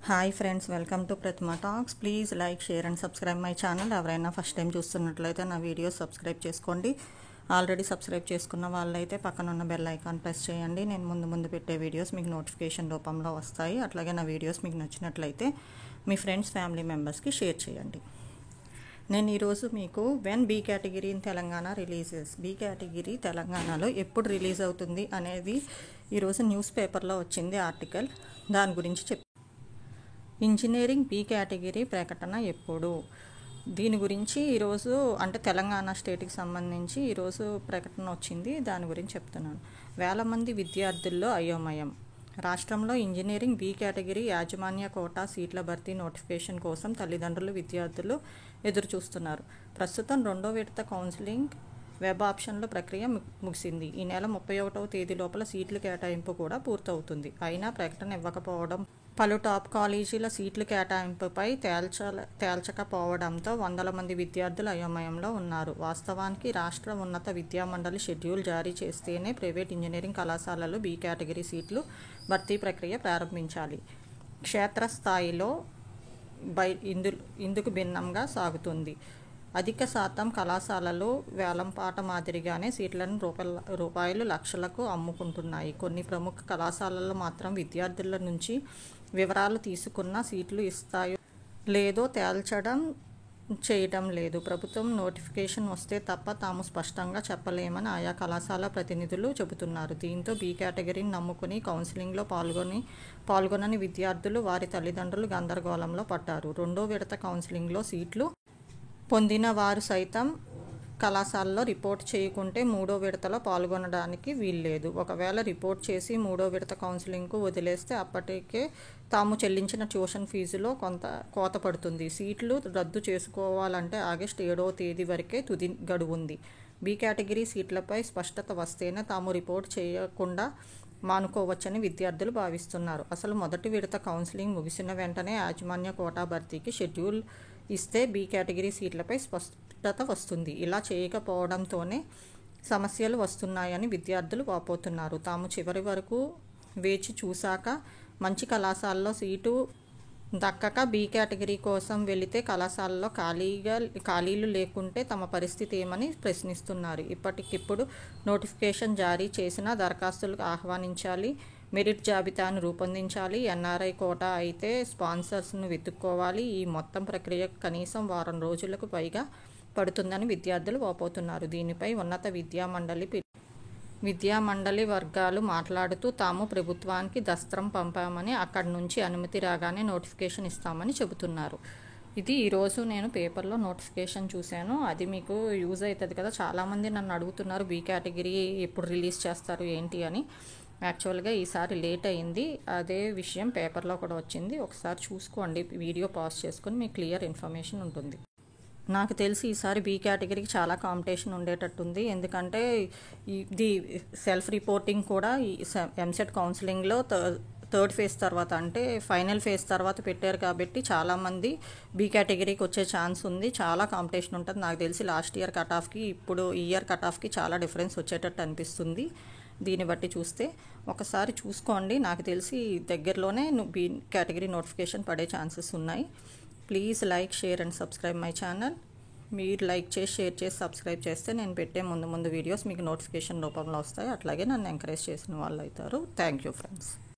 Hi friends, welcome to Pratima talks. Please like, share and subscribe my channel. ఎవరైనా first time చూస్తున్నట్లయితే నా videos subscribe చేసుకోండి. Already subscribe చేసుకున్న వాళ్ళైతే పక్కనున్న బెల్ ఐకాన్ ప్రెస్ చేయండి. నేను ముందు పెట్టే వీడియోస్ మీకు నోటిఫికేషన్ రూపంలో వస్తాయి. అట్లాగే నా వీడియోస్ మీకు నచ్చినట్లయితే మీ ఫ్రెండ్స్, ఫ్యామిలీ మెంబర్స్కి షేర్ చేయండి. నేను ఈరోజు మీకు when be category in Telangana releases, be category తెలంగాణలో ఎప్పుడు రిలీజ్ అవుతుంది అనేది ఈరోజు న్యూస్ పేపర్లో వచ్చింది ఆర్టికల్. దాని గురించి ఇంజనీరింగ్ బీ కేటగిరీ ప్రకటన ఎప్పుడు, దీని గురించి ఈరోజు అంటే తెలంగాణ స్టేట్కి సంబంధించి ఈరోజు ప్రకటన వచ్చింది. దాని గురించి చెప్తున్నాను. వేల మంది విద్యార్థుల్లో అయోమయం. రాష్ట్రంలో ఇంజనీరింగ్ బీ కేటగిరీ యాజమాన్య కోటా సీట్ల భర్తీ నోటిఫికేషన్ కోసం తల్లిదండ్రులు, విద్యార్థులు ఎదురుచూస్తున్నారు. ప్రస్తుతం 2వ విడత కౌన్సిలింగ్ వెబ్ ఆప్షన్ల ప్రక్రియ ముగిసింది. ఈ నెల 31వ తేదీ లోపల సీట్ల కేటాయింపు కూడా పూర్తవుతుంది. అయినా ప్రకటన ఇవ్వకపోవడం, పలు టాప్ కాలేజీల సీట్ల కేటాయింపుపై తేల్చకపోవడంతో వందల మంది విద్యార్థులు అయోమయంలో ఉన్నారు. వాస్తవానికి రాష్ట్ర ఉన్నత విద్యామండలి షెడ్యూల్ జారీ చేస్తేనే ప్రైవేట్ ఇంజనీరింగ్ కళాశాలలు బీ కేటగిరీ సీట్లు భర్తీ ప్రక్రియ ప్రారంభించాలి. క్షేత్రస్థాయిలో ఇందుకు భిన్నంగా సాగుతుంది. అధిక శాతం కళాశాలలు వేలంపాట మాదిరిగానే సీట్లను రూపాయలు లక్షలకు అమ్ముకుంటున్నాయి. కొన్ని ప్రముఖ కళాశాలలు మాత్రం విద్యార్థుల నుంచి వివరాలు తీసుకున్న సీట్లు ఇస్తాయో లేదో చేయడం లేదు. ప్రభుత్వం నోటిఫికేషన్ వస్తే తప్ప తాము స్పష్టంగా చెప్పలేమని ఆయా కళాశాల ప్రతినిధులు చెబుతున్నారు. దీంతో బీ కేటగిరీని నమ్ముకుని కౌన్సిలింగ్లో పాల్గొనని విద్యార్థులు, వారి తల్లిదండ్రులు గందరగోళంలో పడ్డారు. 2వ విడత కౌన్సిలింగ్లో సీట్లు పొందిన వారు సైతం కళాశాలలో రిపోర్ట్ చేయకుంటే 3వ విడతలో పాల్గొనడానికి వీల్లేదు. ఒకవేళ రిపోర్ట్ చేసి 3వ విడత కౌన్సిలింగ్కు వదిలేస్తే అప్పటికే తాము చెల్లించిన ట్యూషన్ ఫీజులో కోత పడుతుంది. సీట్లు రద్దు చేసుకోవాలంటే ఆగస్టు 7వ తేదీ వరకే తుది గడువుంది. బీ కేటగిరీ సీట్లపై స్పష్టత వస్తేనే తాము రిపోర్ట్ చేయకుండా మానుకోవచ్చని విద్యార్థులు భావిస్తున్నారు. అసలు మొదటి విడత కౌన్సిలింగ్ ముగిసిన వెంటనే యాజమాన్య కోటా భర్తీకి షెడ్యూల్ ఇస్తే బీ కేటగిరీ సీట్లపై స్పష్టత వస్తుంది. ఇలా చేయకపోవడంతోనే సమస్యలు వస్తున్నాయని విద్యార్థులు వాపోతున్నారు. తాము చివరి వరకు వేచి చూశాక మంచి కళాశాలలో సీటు దక్కక బీ కేటగిరీ కోసం వెళితే కళాశాలలో ఖాళీలు లేకుంటే తమ పరిస్థితి ఏమని ప్రశ్నిస్తున్నారు. ఇప్పటికిప్పుడు నోటిఫికేషన్ జారీ చేసిన దరఖాస్తులకు ఆహ్వానించాలి, మెరిట్ జాబితాను రూపొందించాలి, ఎన్ఆర్ఐ కోటా అయితే స్పాన్సర్స్ను వెతుక్కోవాలి. ఈ మొత్తం ప్రక్రియ కనీసం వారం రోజులకు పైగా పడుతుందని విద్యార్థులు వాపోతున్నారు. దీనిపై ఉన్నత విద్యామండలి వర్గాలు మాట్లాడుతూ తాము ప్రభుత్వానికి దస్త్రం పంపామని, అక్కడి నుంచి అనుమతి రాగానే నోటిఫికేషన్ ఇస్తామని చెబుతున్నారు. ఇది ఈరోజు నేను పేపర్లో నోటిఫికేషన్ చూశాను. అది మీకు యూజ్ అవుతుంది కదా. చాలామంది నన్ను అడుగుతున్నారు బీ కేటగిరీ ఎప్పుడు రిలీజ్ చేస్తారు ఏంటి అని. యాక్చువల్గా ఈసారి లేట్ అయింది. అదే విషయం పేపర్లో కూడా వచ్చింది. ఒకసారి చూసుకోండి, వీడియో పాజ్ చేసుకొని మీకు క్లియర్ ఇన్ఫర్మేషన్ ఉంటుంది. నాకు తెలిసి ఈసారి బీ కేటగిరీకి చాలా కాంపిటీషన్ ఉండేటట్టుంది. ఎందుకంటే ఇది సెల్ఫ్ రిపోర్టింగ్ కూడా ఈ ఎంసెట్ కౌన్సిలింగ్లో థర్డ్ ఫేజ్ తర్వాత అంటే ఫైనల్ ఫేజ్ తర్వాత పెట్టారు కాబట్టి చాలామంది బీ కేటగిరీకి వచ్చే ఛాన్స్ ఉంది. చాలా కాంపిటీషన్ ఉంటుంది. నాకు తెలిసి లాస్ట్ ఇయర్ కట్ ఆఫ్కి ఇప్పుడు ఈ ఇయర్ కట్ ఆఫ్కి చాలా డిఫరెన్స్ వచ్చేటట్టు అనిపిస్తుంది. దీన్ని బట్టి చూస్తే ఒకసారి చూసుకోండి. నాకు తెలిసి దగ్గరలోనే బీ కేటగిరీ నోటిఫికేషన్ పడే ఛాన్సెస్ ఉన్నాయి. Please like, share and subscribe my channel. మీరు లైక్ చేసి, షేర్ చేసి, సబ్స్క్రైబ్ చేస్తే నేను పెట్టే ముందు వీడియోస్ మీకు నోటిఫికేషన్ రూపంలో వస్తాయి. అట్లాగే నన్ను ఎంకరేజ్ చేసిన వాళ్ళు అవుతారు. Thank you friends.